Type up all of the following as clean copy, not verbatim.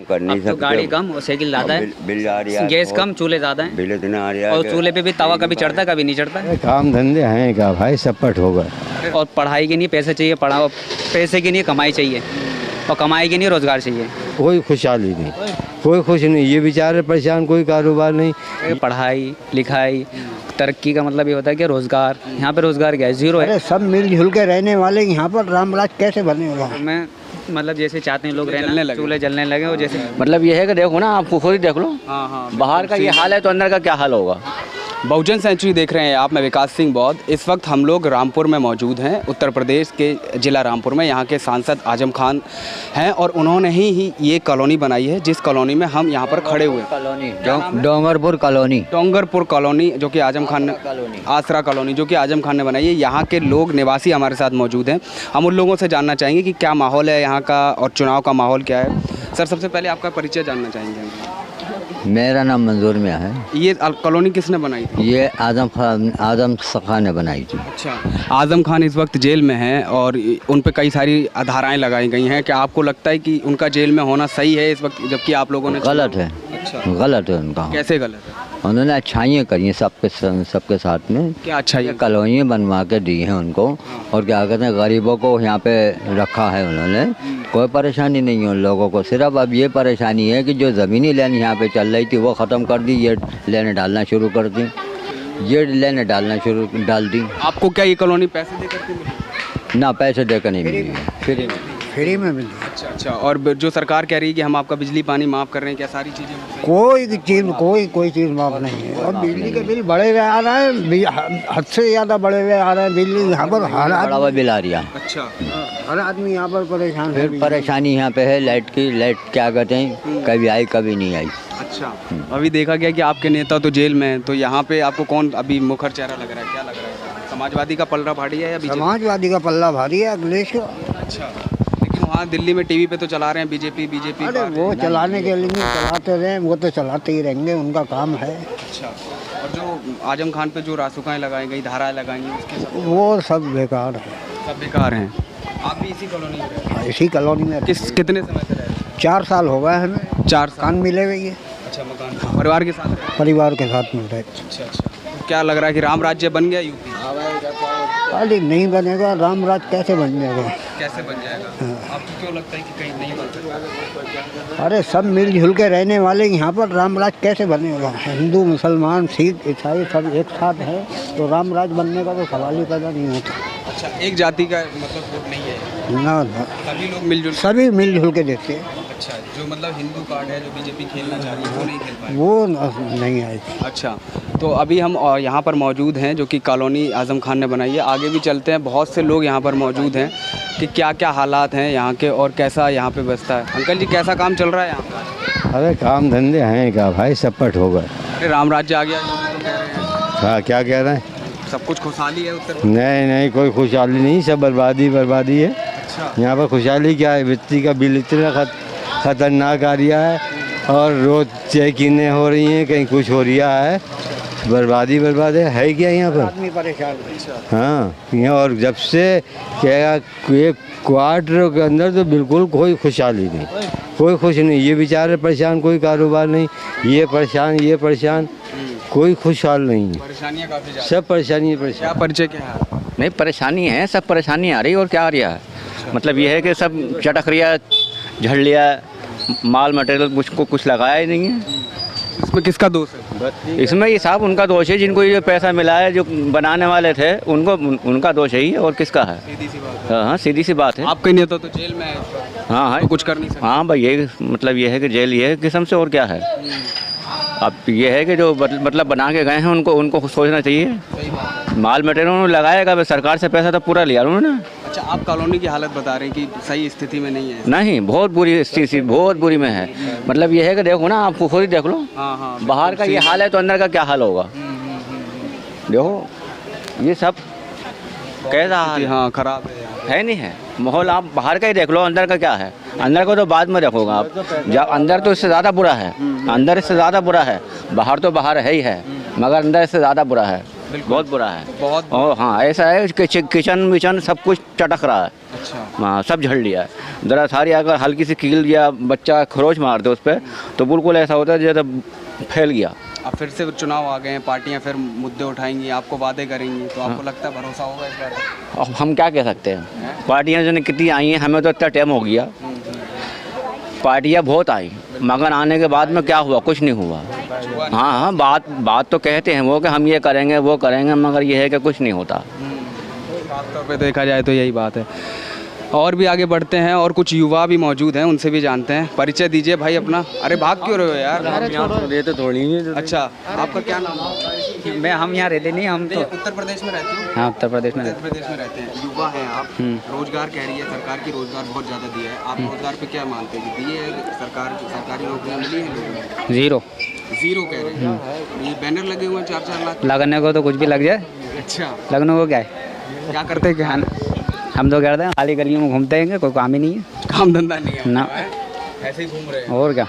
कर नहीं अब तो सकते। गाड़ी कम और साइकिल ज़्यादा है, बिल आ रही है, गैस कम चूल्हे ज़्यादा हैं, बिल इतना आ रहा है और कि चूल्हे पे भी तवा कभी चढ़ता कभी नहीं चढ़ता। अरे काम धंधे हैं क्या भाई, सपट हो गए। और पढ़ाई के लिए पैसे चाहिए, पढ़ाओ पैसे के लिए कमाई चाहिए, और कमाई के लिए रोज़गार चाहिए। कोई खुशहाली नहीं, कोई खुश नहीं, ये बेचारे परेशान, कोई कारोबार नहीं। पढ़ाई लिखाई तरक्की का मतलब ये होता है कि रोज़गार, यहाँ पे रोज़गार क्या है, ज़ीरो है। अरे सब मिलजुल के रहने वाले यहाँ पर रामराज कैसे बनेगा। मैं मतलब जैसे चाहते हैं लोग रहना, चूल्हे जलने लगे और जैसे मतलब ये है कि देखो ना, आप खुद ही देख लो, बाहर का ये हाल है तो अंदर का क्या हाल होगा। बहुजन सेंचुरी देख रहे हैं आप, मैं विकास सिंह बौद्ध। इस वक्त हम लोग रामपुर में मौजूद हैं, उत्तर प्रदेश के ज़िला रामपुर में। यहाँ के सांसद आजम खान हैं और उन्होंने ही ये कॉलोनी बनाई है, जिस कॉलोनी में हम यहाँ पर खड़े हुए हैं। डोंगरपुर कॉलोनी, डोंगरपुर कॉलोनी जो कि आजम खान ने, आसरा कॉलोनी जो कि आजम खान ने बनाई है। यहाँ के लोग निवासी हमारे साथ मौजूद हैं, हम उन लोगों से जानना चाहेंगे कि क्या माहौल है यहाँ का और चुनाव का माहौल क्या है। सर, सबसे पहले आपका परिचय जानना चाहेंगे हम। मेरा नाम मंजूर मियां है। ये कॉलोनी किसने बनाई थी? ये आजम खान ने बनाई थी। अच्छा, आजम खान इस वक्त जेल में हैं और उन पे कई सारी धाराएं लगाई गई हैं। क्या आपको लगता है कि उनका जेल में होना सही है इस वक्त, जबकि आप लोगों ने गलत है। अच्छा, गलत है उनका। कैसे गलत है? उन्होंने अच्छाइयाँ करी हैं सबके साथ में। क्या अच्छाई? कॉलोनियाँ बनवा के दी हैं उनको, और क्या कहते हैं, गरीबों को यहाँ पे रखा है उन्होंने। कोई परेशानी नहीं है उन लोगों को। सिर्फ अब ये परेशानी है कि जो ज़मीनी लेन यहाँ पे चल रही थी वो ख़त्म कर दी, ये लेने डालना शुरू कर दी, ये लेने डाल दी। आपको क्या ये कॉलोनी पैसे देकर के मिली? ना, पैसे देकर नहीं मिली है, फ्री में मिली। अच्छा अच्छा, और जो सरकार कह रही है कि हम आपका बिजली पानी माफ़ कर रहे हैं, क्या सारी चीज़ें? कोई चीज़ माफ नहीं है। और बिजली के बिल बढ़े हुए आ रहे हैं, हद से ज़्यादा बढ़े हुए आ रहे हैं बिजली यहाँ पर। बड़ा बिल आ रहा है। अच्छा, हर आदमी यहाँ पर परेशान है। फिर परेशानी यहाँ पे है लाइट की। लाइट क्या कहते हैं, कभी आई कभी नहीं आई। अच्छा, अभी देखा गया कि आपके नेता तो जेल में हैं, तो यहाँ पे आपको कौन अभी मुखर चेहरा लग रहा है, क्या लग रहा है? समाजवादी का पलड़ा भारी है या बीजेपी? समाजवादी का पल्ला भारी है, अखिलेश का। अच्छा, लेकिन वहाँ दिल्ली में टीवी पे तो चला रहे हैं बीजेपी। अरे वो चलाने के लिए चलाते रहे, वो तो चलाते ही रहेंगे, उनका काम है। अच्छा, और जो आजम खान पे जो रासुकाएं लगाई गई, धाराएं लगाई गई, उसके सब वो सब बेकार है। सब बेकार हैं। आप भी इसी कॉलोनी में रहे? इसी कॉलोनी में कितने समय से रहे? 4 साल हो गए हमें। 4 कान मिले हुए ये। अच्छा, मकान परिवार के साथ रहे? परिवार के साथ मिल रहे। अच्छा अच्छा, तो क्या लग रहा है कि राम राज्य बन गया यूपी? अरे नहीं बनेगा, रामराज कैसे बन जाएगा। कैसे बन जाएगा? आपको क्यों लगता है कि कहीं नहीं बन सकता? अरे सब मिलजुल के रहने वाले यहाँ पर रामराज कैसे बनेगा। हिंदू मुसलमान सिख ईसाई सब एक साथ है, तो रामराज बनने का तो सवाल ही पैदा नहीं होता। अच्छा, एक जाति का मतलब वोट नहीं है ना, सभी मिलजुल के देते हैं। अच्छा, जो मतलब हिंदू कार्ड है जो बीजेपी खेलना चाह रही है वो नहीं खेल पाए? वो नहीं आएगी। अच्छा, तो अभी हम यहाँ पर मौजूद हैं जो कि कॉलोनी आजम खान ने बनाई है। आगे भी चलते हैं, बहुत से लोग यहाँ पर मौजूद हैं कि क्या क्या हालात हैं यहाँ के और कैसा यहाँ पे बसता है। अंकल जी, कैसा काम चल रहा है यहाँ पर? अरे काम धंधे हैं क्या भाई, सपट हो गए। राम राज्य आ गया तो कह रहे हैं। हाँ, क्या कह रहे हैं? सब कुछ खुशहाली है उत्तर? नहीं, कोई खुशहाली नहीं, सब बर्बादी है। अच्छा, यहाँ पर खुशहाली क्या है? बिजली का बिल इतना खतरनाक आ रहा है, और रोज चेकिंगें हो रही हैं, कहीं कुछ हो रहा है। बर्बादी है क्या यहाँ पर? आदमी परेशान है। हाँ, यहाँ और जब से क्या एक क्वार्टर के अंदर तो बिल्कुल कोई खुशहाली नहीं, कोई खुश नहीं, ये बेचारे परेशान, कोई कारोबार नहीं, ये परेशान, कोई खुशहाल नहीं है। परेशानियाँ काफ़ी ज़्यादा, सब परेशानी क्या परिचय क्या है? नहीं, परेशानी है, सब परेशानी आ रही है और क्या आ रहा है। मतलब ये है कि सब चटक रिया, झड़ लिया, माल मटेरियल कुछ लगाया ही नहीं है। इसमें किसका दोष है? इसमें ये साहब उनका दोष है, जिनको ये पैसा मिला है, जो बनाने वाले थे उनका दोष है ही, और किसका है? सीधी सी बात है। हाँ, सीधी सी बात है। आपके नेता तो जेल में है, हाँ, तो कुछ कर नहीं सकते। हाँ भाई, ये मतलब ये है कि जेल ये किस्म से, और क्या है। अब ये है कि जो मतलब बना के गए हैं उनको सोचना चाहिए। माल मटेरियल उन्होंने लगाएगा, सरकार से पैसा तो पूरा लिया उन्होंने। अच्छा, आप कॉलोनी की हालत बता रहे हैं कि सही स्थिति में नहीं है? नहीं, बहुत बुरी स्थिति, बहुत बुरी में है। मतलब ये है कि देखो ना, आप खुद ही देख लो, हाँ, बाहर का ये हाल है तो अंदर का क्या हाल होगा। देखो ये सब कैसा हाल है। हाँ, खराब है नहीं है माहौल। आप बाहर का ही देख लो, अंदर का क्या है। अंदर को तो बाद में देखोगे आप, जब अंदर तो इससे ज़्यादा बुरा है। अंदर इससे ज़्यादा बुरा है, बाहर तो बाहर है ही है, मगर अंदर इससे ज़्यादा बुरा है। बहुत बुरा है। बहुत और हाँ ऐसा है कि किचन विचन सब कुछ चटक रहा है। अच्छा। हाँ सब झड़ लिया है। जरा सारी अगर हल्की सी कील या बच्चा खरोच मार दे उस पर तो बिल्कुल ऐसा होता है जैसे फैल गया। अब फिर से चुनाव आ गए हैं, पार्टियां फिर मुद्दे उठाएंगी, आपको वादे करेंगी, तो आपको लगता है भरोसा होगा इस बार? अब हम क्या कह सकते हैं, पार्टियाँ जो कितनी आई हैं, हमें तो इतना टाइम हो गया। पार्टियाँ बहुत आई मगर आने के बाद में क्या हुआ, कुछ नहीं हुआ। हाँ हाँ बात तो कहते हैं वो कि हम ये करेंगे वो करेंगे, मगर ये है कि कुछ नहीं होता। खास तौर पे देखा जाए तो यही बात है। और भी आगे बढ़ते हैं और कुछ युवा भी मौजूद हैं, उनसे भी जानते हैं। परिचय दीजिए भाई अपना। अरे भाग क्यों रहे हो यार? तो थोड़ी अच्छा, आपका क्या नाम है? हम यहाँ रहते नहीं, हम तो उत्तर प्रदेश में रहते हो? हाँ उत्तर प्रदेश में उत्तर प्रदेश में रहते हैं, युवा हैं आप। रोजगार कह रही है सरकार की, रोजगार बहुत ज़्यादा दिया है। आप रोजगार पे क्या मानते हैं कि दिए है सरकार, सरकारी नौकरियाँ मिली हैं लोगों को? जीरो जीरो कह रहे हैं। ये बैनर लगे हुए हैं 4-4 लाख। लगने को तो कुछ भी लग जाए, अच्छा, लगने को क्या है, क्या करते हैं? क्या हम तो करते हैं खाली गलियों में घूमते हैं, कोई काम ही नहीं है। काम धंधा नहीं है ना, ऐसे ही घूम रहे हैं। और क्या,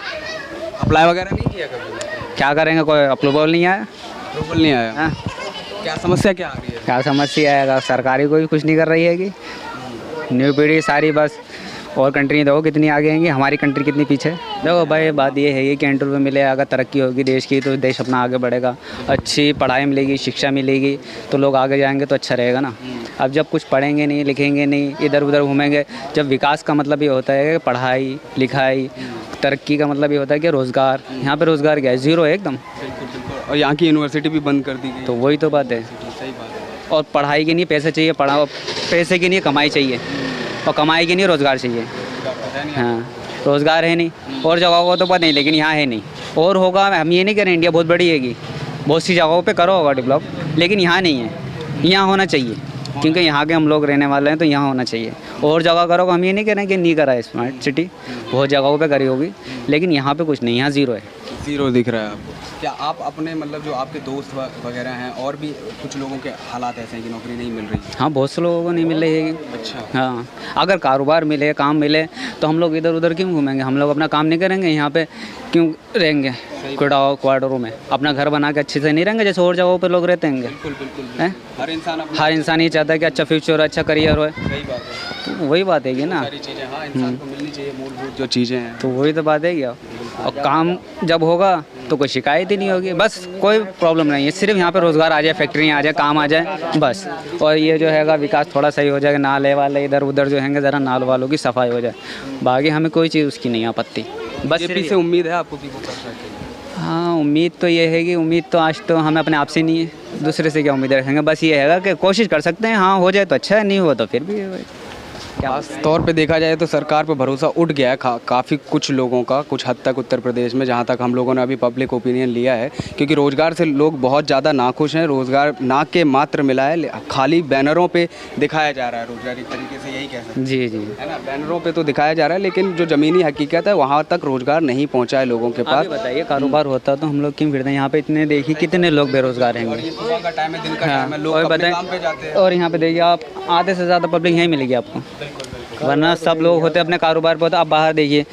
अप्लाई वगैरह नहीं किया कभी? क्या करेंगे, कोई अप्रूवल नहीं आया। अप्रूवल नहीं आया? हाँ? क्या समस्या क्या आ रही है? क्या समस्या आएगा, सरकारी कोई कुछ नहीं कर रही है कि न्यू पीढ़ी सारी बस और कंट्री देखो कितनी आगे हैं, हमारी कंट्री कितनी पीछे है। देखो भाई बात ये है कि इंटरव्यू मिले, अगर तरक्की होगी देश की तो देश अपना आगे बढ़ेगा, अच्छी पढ़ाई मिलेगी, शिक्षा मिलेगी तो लोग आगे जाएंगे तो अच्छा रहेगा ना। अब जब कुछ पढ़ेंगे नहीं, लिखेंगे नहीं, इधर उधर घूमेंगे, जब विकास का मतलब ये होता है कि पढ़ाई लिखाई, तरक्की का मतलब ये होता है कि रोज़गार। यहाँ पे रोज़गार क्या है, ज़ीरो है एकदम। और यहाँ की यूनिवर्सिटी भी बंद कर दी गई। तो वही तो बात है। सही बात है। और पढ़ाई के लिए पैसे चाहिए, पढ़ाओ पैसे के लिए कमाई चाहिए, और कमाई के लिए रोज़गार चाहिए। हाँ, रोज़गार है नहीं, और जगहों को तो पता नहीं, लेकिन यहाँ है नहीं। और होगा, हम ये नहीं करें, इंडिया बहुत बड़ी हैगी, बहुत सी जगहों पे करो होगा डेवलप, लेकिन यहाँ नहीं है। यहाँ होना चाहिए क्योंकि यहाँ के हम लोग रहने वाले हैं, तो यहाँ होना चाहिए। और जगह करो, हम ये नहीं कह रहे कि नहीं करा है स्मार्ट सिटी, बहुत जगहों पे करी होगी, लेकिन यहाँ पे कुछ नहीं, यहाँ ज़ीरो है। ज़ीरो दिख रहा है आपको? क्या आप अपने मतलब जो आपके दोस्त वगैरह हैं और भी कुछ लोगों के हालात ऐसे हैं कि नौकरी नहीं मिल रही? हाँ, बहुत से लोगों को नहीं मिल रही है। अच्छा। हाँ, अगर कारोबार मिले, काम मिले तो हम लोग इधर उधर क्यों घूमेंगे, हम लोग अपना काम नहीं करेंगे, यहाँ पे क्यों रहेंगे क्वार्टरों में, अपना घर बना के अच्छे से नहीं रहेंगे जैसे और जगहों पे लोग रहते हैं। बिल्कुल बिल्कुल। हैं? हर इंसान ये चाहता है कि अच्छा फ्यूचर, अच्छा करियर हो। सही बात है। तो वही बात है कि ना, सारी चीज़ें हाँ इंसान को मिलनी चाहिए, मूलभूत जो चीज़ें हैं। तो वही तो बात है क्या। और काम जब होगा तो कोई शिकायत ही नहीं होगी, बस कोई प्रॉब्लम नहीं है, सिर्फ यहाँ पे रोज़गार आ जाए, फैक्ट्रियाँ आ जाए, काम आ जाए बस। और ये जो हैगा विकास थोड़ा सही हो जाएगा, नाले वाले इधर उधर जो हैंगे ज़रा नाल वालों की सफाई हो जाए, बाकी हमें कोई चीज़ उसकी नहीं आपत्ति। बस बीजेपी से उम्मीद है आपको कि वो कर सके? हाँ, उम्मीद तो ये है कि उम्मीद तो आज तो हमें अपने आप से नहीं है, दूसरे से क्या उम्मीद रखेंगे। बस ये हैगा कि कोशिश कर सकते हैं, हाँ हो जाए तो अच्छा है, नहीं हो तो फिर भी खास तौर पे देखा जाए तो सरकार पे भरोसा उठ गया है काफ़ी कुछ लोगों का, कुछ हद तक उत्तर प्रदेश में, जहाँ तक हम लोगों ने अभी पब्लिक ओपिनियन लिया है, क्योंकि रोज़गार से लोग बहुत ज़्यादा नाखुश हैं। रोज़गार ना के मात्र मिला है, खाली बैनरों पे दिखाया जा रहा है रोज़गार, एक तरीके से यही कह सकते हैं। जी जी, है ना, बैनरों पे तो दिखाया जा रहा है, लेकिन जो ज़मीनी हकीकत है वहाँ तक रोज़गार नहीं पहुँचा है लोगों के पास। बताइए कारोबार होता तो हम लोग क्यों फिरते हैं यहाँ पे, इतने देखिए कितने लोग बेरोजगार हैं। और ये सुबह का टाइम है, दिन का टाइम है, लोग अपने काम पे जाते हैं। और यहाँ पे देखिए आप आधे से ज़्यादा पब्लिक यहीं मिलेगी आपको, वरना सब लोग होते अपने कारोबार पर। तो आप बाहर देखिए,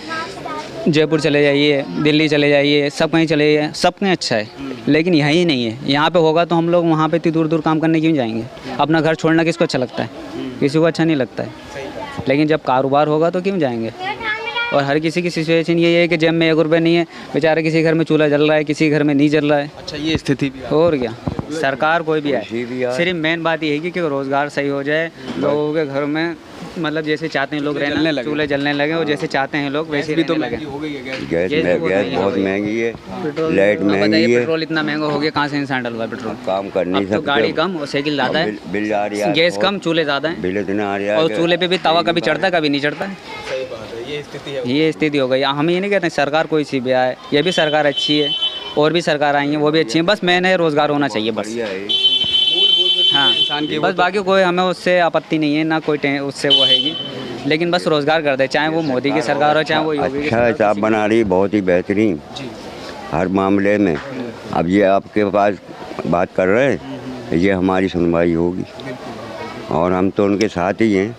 जयपुर चले जाइए, दिल्ली चले जाइए, सब कहीं चले जाइए, सब कहीं अच्छा है, लेकिन यहीं नहीं है। यहाँ पे होगा तो हम लोग वहाँ पे इतनी दूर दूर काम करने क्यों जाएंगे, अपना घर छोड़ना किसको अच्छा लगता है, किसी को अच्छा नहीं लगता है। लेकिन जब कारोबार होगा तो क्यों जाएंगे। और हर किसी की सिचुएशन ये है कि जेब में 1 रुपये नहीं है, बेचारा किसी घर में चूल्हा जल रहा है, किसी घर में नहीं जल रहा है। अच्छा, ये स्थिति भी है। और क्या, सरकार कोई भी आए, सिर्फ मेन बात ये है कि रोज़गार सही हो जाए, लोगों के घर में मतलब जैसे चाहते हैं लोग रहना, चूल्हे जलने लगे, और जैसे चाहते हैं लोग वैसे भी तो लगे। महंगी हो गई है गैस बहुत महंगी है, लाइट महंगी है, पेट्रोल इतना महंगा हो गया, कहाँ से इंसान डलवा पेट्रोल। काम कर नहीं अब तो सकते, गाड़ी कम और साइकिल ज़्यादा है, बिल आ रही है, गैस कम, चूल्हे ज़्यादा हैं, बिल इतना आ रहा और है, चूल्हे पे भी तवा कभी चढ़ता है कभी नहीं चढ़ता है। सही बात है, ये स्थिति है। ये स्थिति हो गई। हम ये नहीं कहते सरकार कोई सी भी आए, ये भी सरकार अच्छी है, और भी सरकार आई हैं वो भी अच्छी हैं, बस मैंने रोज़गार होना चाहिए बस। हाँ, इंसान की बस बाकी कोई हमें उससे आपत्ति नहीं है, ना कोई उससे वो हैगी, लेकिन बस रोज़गार कर दे, चाहे वो मोदी की सरकार हो चाहे वो योगी की। अच्छा हिसाब बना रही, बहुत ही बेहतरीन हर मामले में। अब ये आपके पास बात कर रहे हैं, ये हमारी सुनवाई होगी और हम तो उनके साथ ही हैं,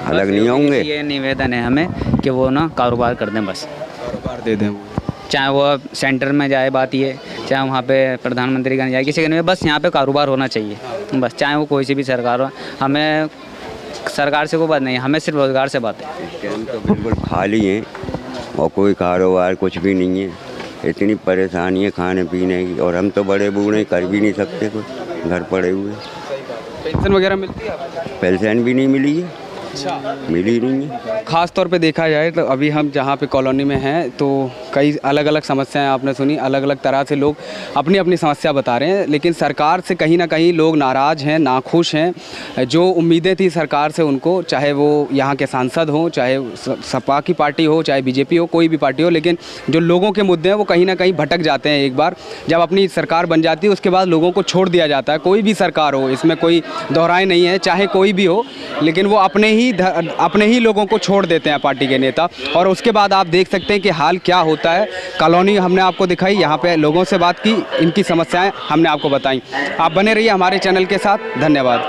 अलग नहीं होंगे। ये निवेदन है हमें कि वो ना कारोबार कर दें, बस कारोबार दे दें, चाहे वो सेंटर में जाए, बात ये चाहे वहाँ पे प्रधानमंत्री का नहीं जाए, किसी का नहीं, बस यहाँ पे कारोबार होना चाहिए बस, चाहे वो कोई सी भी सरकार हो। हमें सरकार से कोई बात नहीं है, हमें सिर्फ रोज़गार से बात है। इस टाइम तो बिल्कुल खाली है और कोई कारोबार कुछ भी नहीं है। इतनी परेशानी है खाने पीने की, और हम तो बड़े बूढ़े कर भी नहीं सकते, कुछ घर पड़े हुए। पेंशन वगैरह मिलती है आपको? पेंशन भी नहीं मिली है, मिली नहीं है। ख़ास तौर पे देखा जाए तो अभी हम जहाँ पे कॉलोनी में हैं तो कई अलग अलग समस्याएं आपने सुनी, अलग अलग तरह से लोग अपनी अपनी समस्या बता रहे हैं, लेकिन सरकार से कहीं ना कहीं लोग नाराज़ हैं, नाखुश हैं। जो उम्मीदें थी सरकार से उनको, चाहे वो यहाँ के सांसद हों, चाहे सपा की पार्टी हो, चाहे बीजेपी हो, कोई भी पार्टी हो, लेकिन जो लोगों के मुद्दे हैं वो कहीं ना कहीं भटक जाते हैं। एक बार जब अपनी सरकार बन जाती है उसके बाद लोगों को छोड़ दिया जाता है। कोई भी सरकार हो, इसमें कोई दोहराई नहीं है, चाहे कोई भी हो, लेकिन वो अपने ही लोगों को छोड़ देते हैं पार्टी के नेता। और उसके बाद आप देख सकते हैं कि हाल क्या होता है। कॉलोनी हमने आपको दिखाई, यहाँ पे लोगों से बात की, इनकी समस्याएं हमने आपको बताई। आप बने रहिए हमारे चैनल के साथ। धन्यवाद।